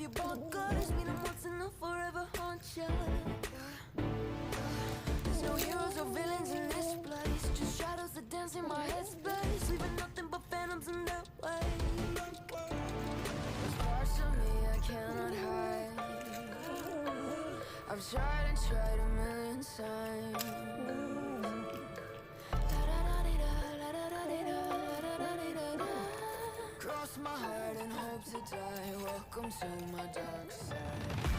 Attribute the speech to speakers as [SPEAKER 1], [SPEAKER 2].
[SPEAKER 1] you bonkers, mean I'm once and I'll forever haunt ya. There's no heroes or villains in this place, just shadows that dance in my headspace, leaving nothing but phantoms in their way. There's parts of me I cannot hide. I've tried and tried a million times. Cross my heart and hope to die. Welcome to my dark side.